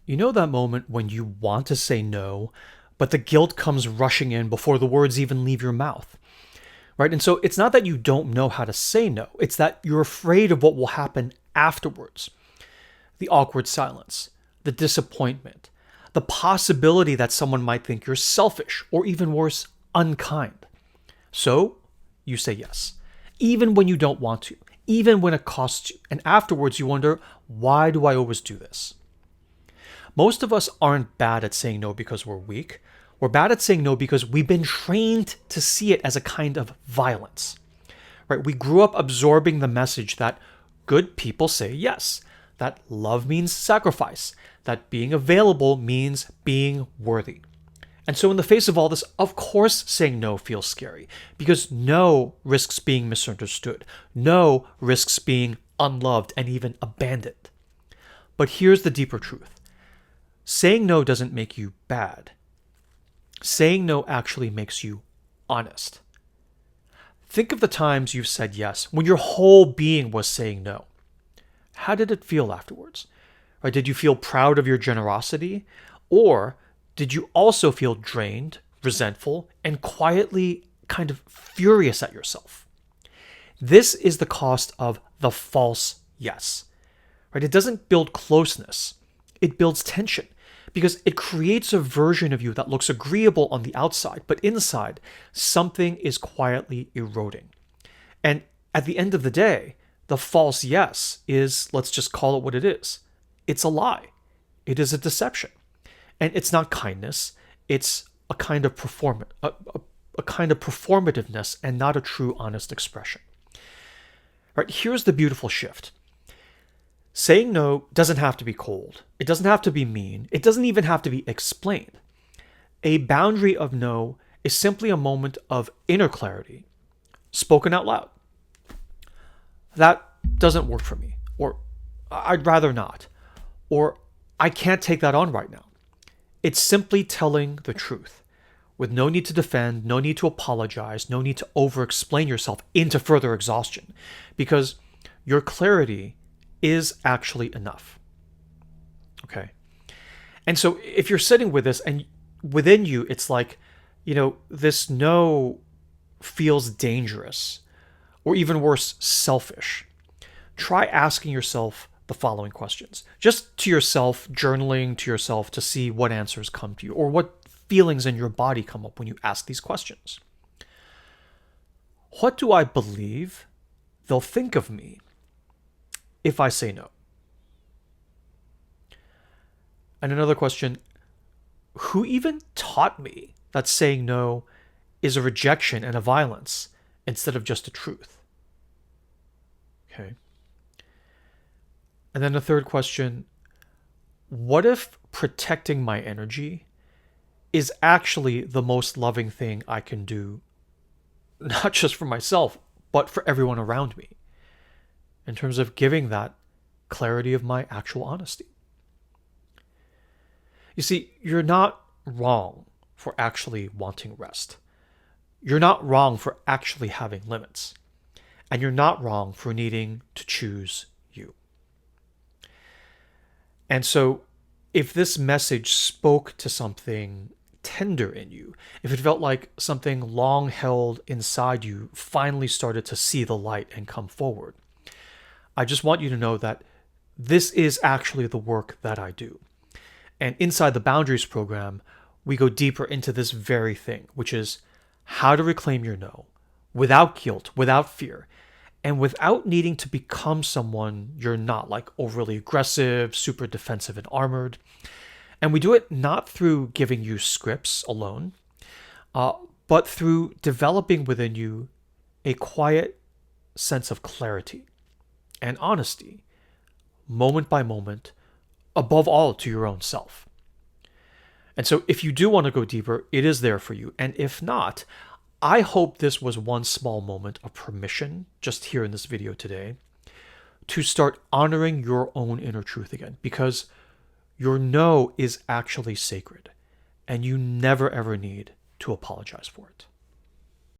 You know that moment when you want to say no, but the guilt comes rushing in before the words even leave your mouth, right? And so it's not that you don't know how to say no, it's that you're afraid of what will happen afterwards. The awkward silence, the disappointment, the possibility that someone might think you're selfish or even worse, unkind. So you say yes, even when you don't want to, even when it costs you. And afterwards you wonder, why do I always do this? Most of us aren't bad at saying no because we're weak. We're bad at saying no because we've been trained to see it as a kind of violence. Right? We grew up absorbing the message that good people say yes, that love means sacrifice, that being available means being worthy. And so in the face of all this, of course saying no feels scary because no risks being misunderstood. No risks being unloved and even abandoned. But here's the deeper truth. Saying no doesn't make you bad. Saying no actually makes you honest. Think of the times you've said yes when your whole being was saying no. How did it feel afterwards? Or did you feel proud of your generosity? Or did you also feel drained, resentful, and quietly kind of furious at yourself? This is the cost of the false yes. Right? It doesn't build closeness. It builds tension because it creates a version of you that looks agreeable on the outside, but inside, something is quietly eroding. And at the end of the day, the false yes is, let's just call it what it is. It's a lie. It is a deception. And it's not kindness. It's a kind of a kind of performativeness and not a true honest expression. Right? Here's the beautiful shift. Saying no doesn't have to be cold. It doesn't have to be mean. It doesn't even have to be explained. A boundary of no is simply a moment of inner clarity, spoken out loud. That doesn't work for me, or I'd rather not, or I can't take that on right now. It's simply telling the truth, with no need to defend, no need to apologize, no need to over-explain yourself into further exhaustion, because your clarity is actually enough. Okay? And so if you're sitting with this and within you, it's like, this no feels dangerous, or even worse, selfish. Try asking yourself the following questions. Just to yourself, journaling to yourself to see what answers come to you, or what feelings in your body come up when you ask these questions. What do I believe they'll think of me if I say no? And another question, who even taught me that saying no is a rejection and a violence instead of just a truth? Okay. And then the third question, what if protecting my energy is actually the most loving thing I can do, not just for myself, but for everyone around me, in terms of giving that clarity of my actual honesty? You see, you're not wrong for actually wanting rest. You're not wrong for actually having limits. And you're not wrong for needing to choose you. And so, if this message spoke to something tender in you, if it felt like something long held inside you finally started to see the light and come forward, I just want you to know that this is actually the work that I do. And inside the Boundaries program, we go deeper into this very thing, which is how to reclaim your no without guilt, without fear, and without needing to become someone you're not, like overly aggressive, super defensive and armored. And we do it not through giving you scripts alone, but through developing within you a quiet sense of clarity and honesty, moment by moment, above all to your own self. And so if you do want to go deeper, it is there for you. And if not, I hope this was one small moment of permission, just here in this video today, to start honoring your own inner truth again, because your no is actually sacred, and you never ever need to apologize for it.